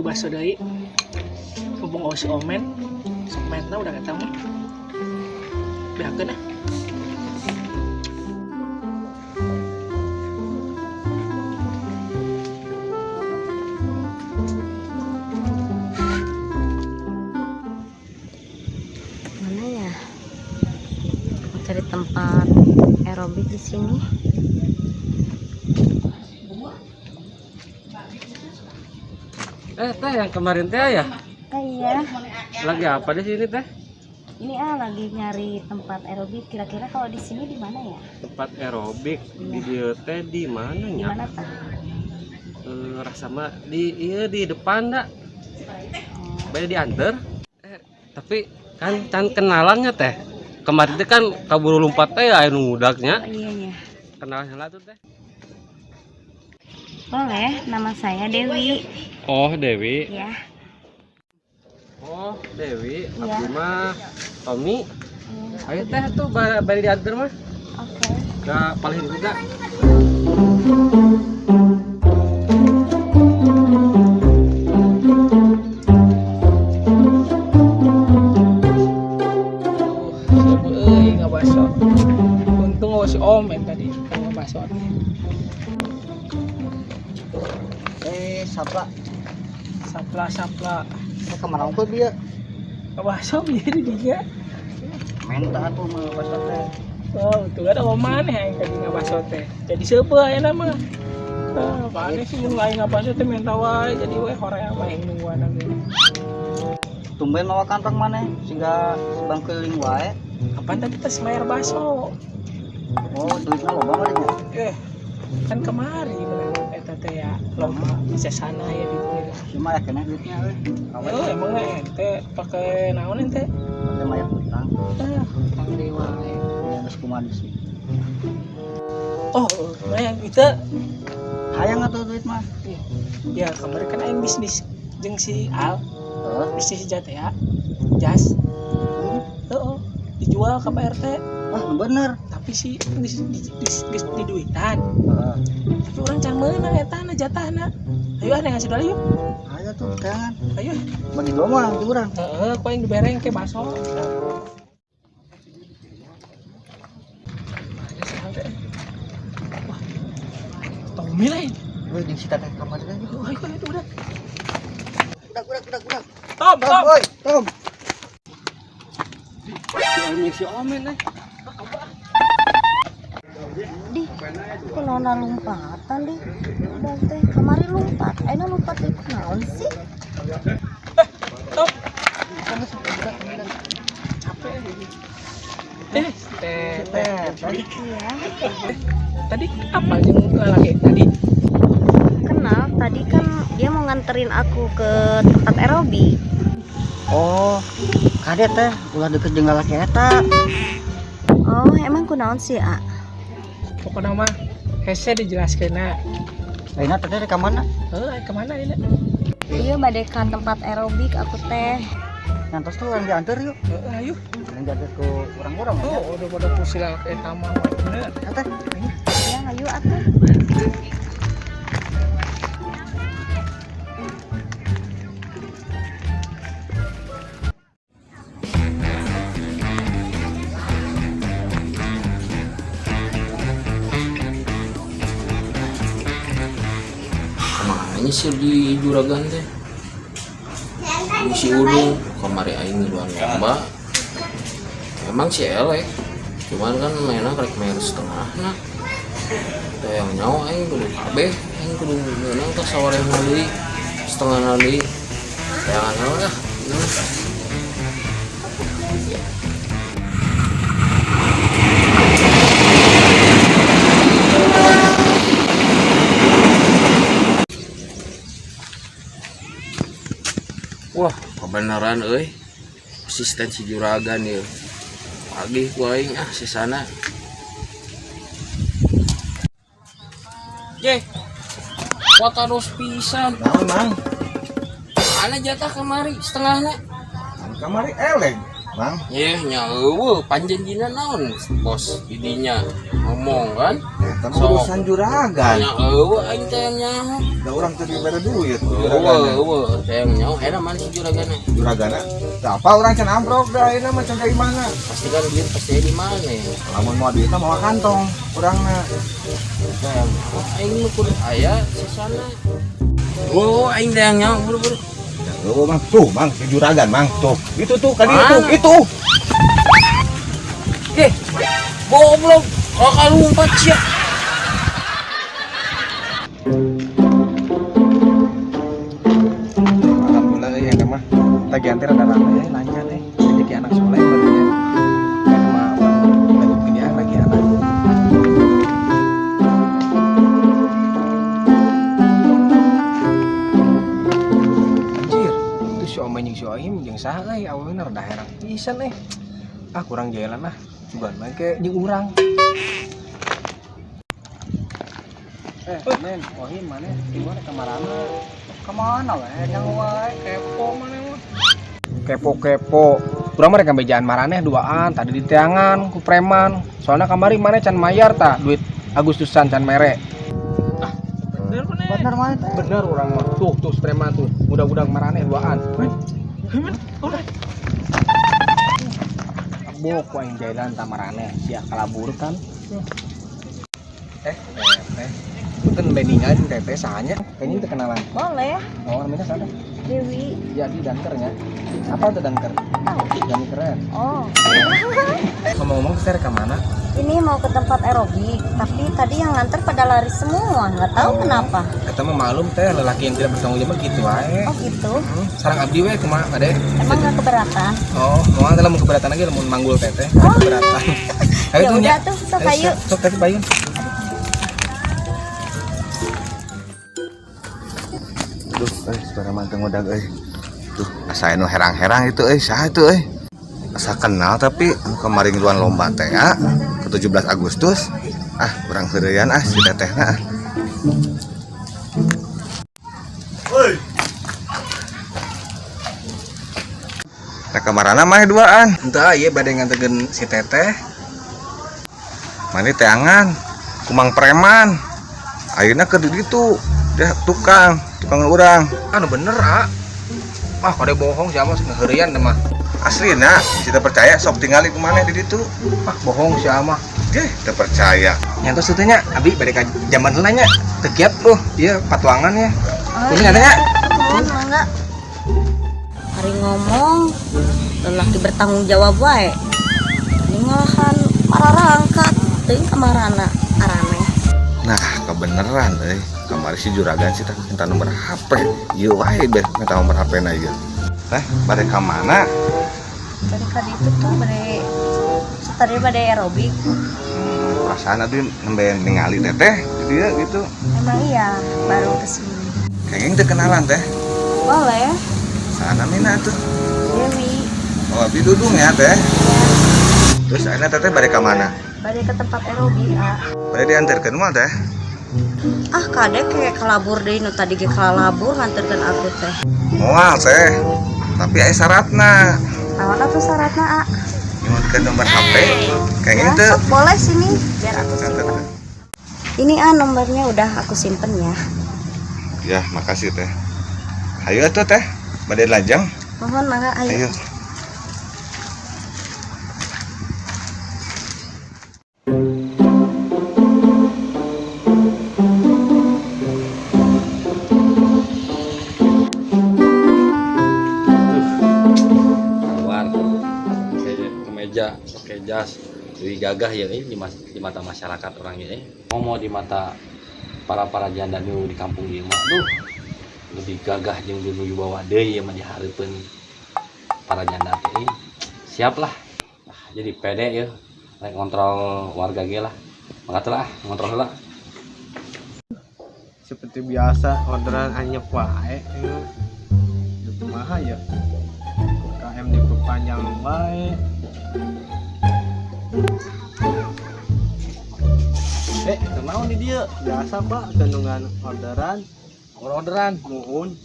bakso deui. Hubung si omen, segmennya udah ketemu. Behakeun ah. Mana ya? Mau cari tempat aerobik di sini. Teh yang kemarin teh ya? Iya. Lagi apa di sini teh? Ini lagi nyari tempat aerobik. Kira-kira kalau di sini di mana ya? Tempat aerobik Iya. di dieu teh di mana Di nya? mana tah? Rasa mah di di depan dah. Bae dianter. Tapi kan can kenalannya teh. Kemarin teh kan kaburu lompat teh aya nu ngudaknya. Oh, iya iya. Kenalan tuh teh. Boleh, nama saya Dewi. Oh, Dewi. Ya. Oh, Dewi. Iya. Aku mah Tommy. Ayo teh tuh bari dianter mah. Oke. Gak paling juga. Euy ngabaso. Untung si omen tadi ngabaso. Sapla. Kemana unggul dia? Ngabaso jadi dia. Minta tuh mau pas teh. Oh, itu ada oman yang tadi ngabaso teh. Jadi seubeuh aya nama. Apaan sih mun lain ngabaso teh minta wae jadi we hoream mah yang nungguan lagi. Tumben mawa kantong mana? Sehingga sebang keliling wae. Kapan tadi tes bayar baso? Oh, duitnya loba mah dia. Kan kemari bener eta teh ya lomba bisa sana ya di dieu. Cuma ya kena duitnya euy. Oh, emang ente pakai naon ente? Pakai mayar utang. Pangde wae. Ya geus kumaha di sini. Oh, yang kita Hayang atuh duit mah. ya kemarin kan aing bisnis jeung si Al, Heeh. bisnis jate ya. Jas. Heeh. Dijual ke PRT, Wah, bener. tapi si di duitan. Heeh. Tapi orang can meunang eta na jatahna. Ayo ada ngasih dulu yuk. Ayo tuh, jangan. Ayo. Bagi dua mah di urang. Heeh, kok yang dibereng ke baso. Wah. Tommy lain. Woi, di sita teh kamar teh. Ayo, udah. Udah. Tom. Woi, Tom. Si Omen teh. Di, aku nona lompatan di. Udah teh, kemari lompat. Aina lompat di naon sih? Tom. Capek. Tadi. Iya. Tadi apa yang lagi tadi? Kenal, tadi kan dia mau nganterin aku ke tempat aerobik. Oh, kadet teh ulah deket jeung lalaki eta. Oh, emang kunaon sih, A? Pokoknya mah hese dijelaskeun na. Ayeuna teh ka mana? Kemana ini? Iya, bade ka tempat aerobik aku teh. Ngantos tuh orang diantar yuk. Ayo. Yang diantar ke orang-orang. Oh, udah pada pusil ke taman. Bener. Eta. Ya, ayo atuh. Kemana sih di Juragan teh? Ini si Udung kemari aing ngiluan lomba. Emang si elek, cuman kan mainnya rek main setengah nah. Teh yang nyawa aing kudu kabeh, aing kudu meunang teh sawarehna deui, setengahna deui. Jangan lah. Wah, kebenaran euy. Asisten si Juragan ieu. Pagi ku aing sisana. Ye. Kuota dos pisan. Nah, Mang. Mana jatah kemari setengahnya? Kamari eleng. Mang, Ya nya eueuh panjanjina naon bos idinya ngomong kan. kan urusan juragan. Nya eueuh aing teh nyaho. Da urang teh dibere duit Eueuh teh nyaho eta mana si juragana. juragana. Da apa urang can ambrok da ayeuna mah can dari mana? Pasti kan duit pasti di mana. Lamun mau duitna mau kantong urangna. Teh aing mah kudu aya sisana. Oh aing teh nyaho buru-buru. Oh, Mang, tuh, Mang, si juragan, Mang, tuh. Itu tuh, kali Mana? itu. Goblok, kakak lompat sih. Alhamdulillah ya mah lagi antir ada rame ya lancar nih jadi anak sekolah yang baru ya kayak sama lagi pilihan lagi anak anjir itu si Om jeung si Oim jeung saha ya awalnya rada heran pisan kurang jalan coba make jeung urang men Oim mana gimana kamarana kemana weh yang wae kepo mana mah kepo urang mah rek ngabejaan maraneh duaan tadi di teangan ku preman soalnya kamari mana can mayar tak duit Agustusan can mere Bener mana? bener urang mah tuh preman tuh budak-budak maraneh duaan abok wae jalan ta maraneh sia kalabur kan kan beningan teteh sahanya kayaknya kenalan Boleh. oh namanya sana Dewi. jadi dankernya apa tuh danker yang keren Oh. ngomong-ngomong kita ke mana Ini mau ke tempat aerobik, tapi tadi yang nganter pada lari semua, nggak tahu kenapa. kita mah malum teh lelaki yang tidak bertanggung jawab gitu wae Oh gitu. sarang abdi we kumaha ade Emang nggak keberatan? oh mau adalah mau keberatan lagi mau manggul teteh Oh. keberatan ayo Ya tuh udah nya tuh, sok ayo. sok teh bayun Duh, saudara manteng udah, Tuh, asa anu herang-herang itu, saha itu, Asa kenal tapi anu kemarin luan lomba teh, ke 17 Agustus. Kurang heureyan si tetehna. Nah, kamarana mah duaan. entah iya badai ngantegeun si teteh Mani teangan, kumang preman. Ayeuna ke ditu, deh tukang urang. anu bener kode bohong siapa ngeheureyan mah Aslina, kita percaya sok tinggali kemana di ditu. bohong siapa Kita percaya. nyantos itu nya abi bade ka zaman heula nya teu kiat ieu patuangan ya Oh, ini katanya Mohon enggak. Hari ngomong, lelaki bertanggung jawab wae. Ini ngalahan mararangkat, teuing kamarana arane. Nah, kebeneran kamari si juragan sih minta nomor HP. Ieu wae deh minta nomor HP na ieu. Bade ka mana? Dari tadi itu tuh tadi pada aerobik. Perasaan aduh nembe ningali teteh di dia gitu. Emang iya, baru kesini. Kayaknya teu kenalan teh. Boleh, Sana mina tuh. Dewi. Oh, abdi dudung ya teh. Terus akhirnya teteh bade ka mana? Balik ke tempat aerobik, Bade diantarkeun mah teh. Kadek kayak kelabur deh, nu tadi ge kelabur nganterkeun aku teh. Moal teh. Tapi aya syaratna. Naon atuh syaratna, Nyuhunkeun nomor HP. Kayaknya Ya, teu. sok boleh sini, biar aku simpen. Ini nomornya udah aku simpen ya. Ya, makasih teh. Ayo atuh teh, bade lajang. Mohon mangga, ayo. Ayo. Keluar kemeja pakai jas lebih gagah ya di mata masyarakat orang ini mau di mata para janda di kampung ieu mah lebih gagah jeung dulu bawa deui mah dihareupeun para janda teh siap lah jadi pede ya rek kontrol warga ge lah makatulah ngontrol heula seperti biasa orderan anyep wae kumaha ya KM diperpanjang wae kenal di dia biasa pak gendongan orderan nuhun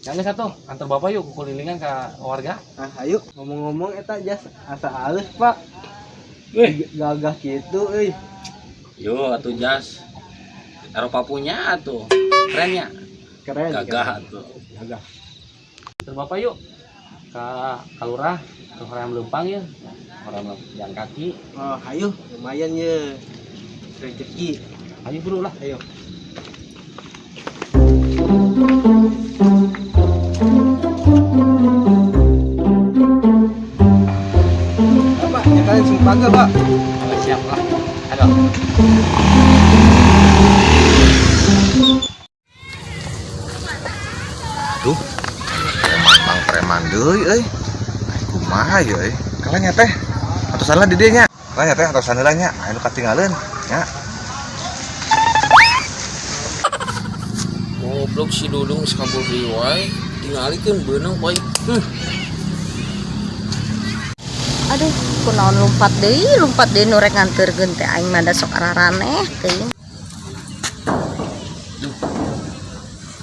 Yang satu, antar bapak yuk kelilingan ke warga. Ah, ayo ngomong-ngomong eta jas asa halus, Pak. Wih, Gagah gitu euy. Yo atuh jas. Eropa punya tuh. Keren ya. Keren. Gagah tuh. Gagah. Antar bapak yuk ke Kalurah, ke Hoream Lempang ya. Hoream jalan kaki. Oh, ayo lumayan ye. Rezeki. Ayo bro lah, ayo. Pak, nyakalin sumpah gak, Pak? Oh, siap lah. Ayo. Aduh, preman preman deui euy. Ai kumaha ye euy. Kalanya teh. Atuh salah di dieu nya. Kalanya teh atuh saneula nya. Anu katinggalin nya. Goblok si Dudung sakabur deui wae. Tingalikeun beunang poe. Aduh, kunaon lompat deui nu rek nganterkeun teh aing mah da sok araraneh teuing.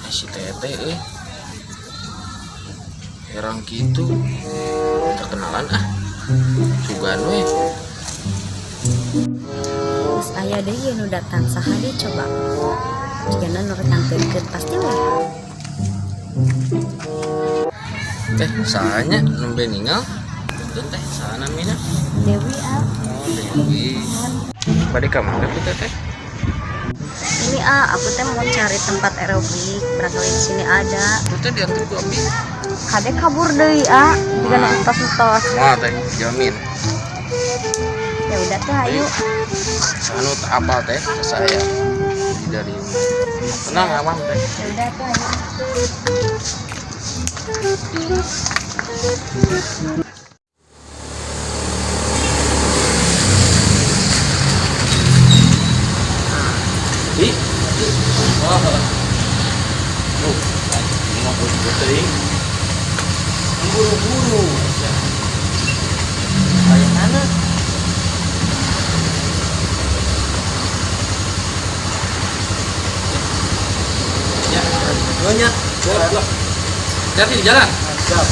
Si Tete herang gitu. Terkenalan ah. Sugan we. Geus aya deui nu datang saha deui coba. Jigana nu rek nganterkeun pasti we. Teh sahanya nembe ninggal. Itu teh saha namina? Dewi ah. Oh Dewi. Bade ka mana tuh Teh? Ini aku teh mau cari tempat aerobik, barangkali di sini ada. Itu teh diantar ku Abi. Kade kabur deui jigana entos-entos. Moal teh jamin. Ya udah teh ayo. Anu tak apal teh ke saya. Dari tenang aman teh. Ya udah teh ayo. Ih. Wah. Loh, ini mah buru teuing. Buru-buru. Kayak mana? Ya, banyak. Buat. Hati di jalan. Siap.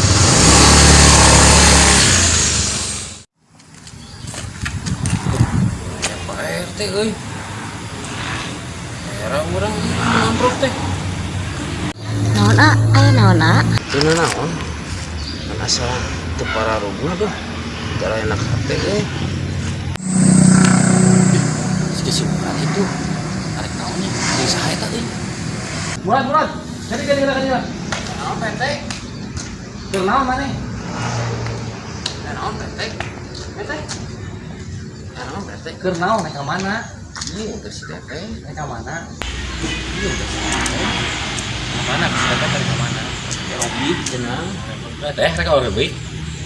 Ya Pak RT euy. Era urang ngamprok teh. Naon aya naon Teu naon. Kan asa teu pararuguh tuh. Cara enak hate euy. Si Murad itu arek naonnya? Jeung saha eta teh? Murad. Jadi. Naon PT? Keur naon maneh? Naon PT? PT? Naon PT? Keur naon naik ka mana? Ini untuk si Teteh. Naik ka mana? Ini untuk si Teteh. Mana bisa datang ke mana? Hobi cenah. Teteh rek hobi.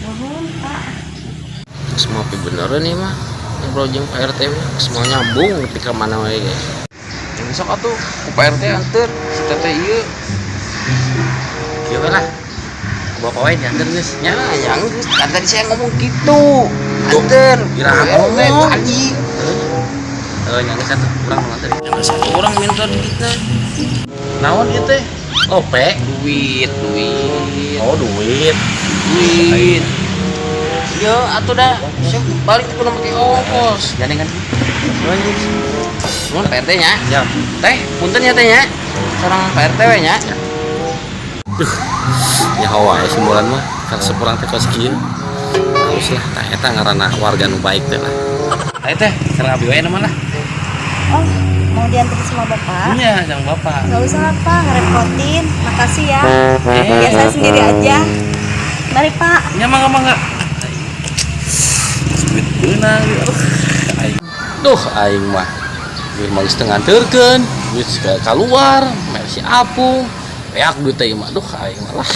Nuhun, Pak. Semua pi beneran nih mah. Ngobrol jeung Pak RT mah semua nyambung nepi ka mana wae ge. Yang besok atuh ku Pak RT anter si Teteh ieu. Kieu lah. Bapak wae dianter geus nya. Yang kan tadi saya ngomong gitu. Anter. Iraha teh tadi. Yang satu kurang nganter. Yang satu orang minta duitna. Naon ieu teh? Opek duit. Oh, duit. Iya, atuh dah. Saya balik itu make ongkos. Gandengan. Nuhun Pak RT nya. Ya. Teh, punten ya teh nya. Sareng Pak RT we nya. Ya hawa ya simbolan mah karena seperang teh kos kieu. Terus lah tah eta ngaranna warga nu baik teh lah. Ayo teh, sareng abi wae nama lah. Oh, mau diantar sama Bapak? Iya, sama bapak. Gak usah lah Pak, ngerepotin. Makasih ya. Biar saya sendiri aja. Mari Pak. Ya mangga. Duit beunang. Duh aing mah geus mah geus teu nganterkeun, geus keluar, mersi apung. Reak duit teh mah duh aing mah lah.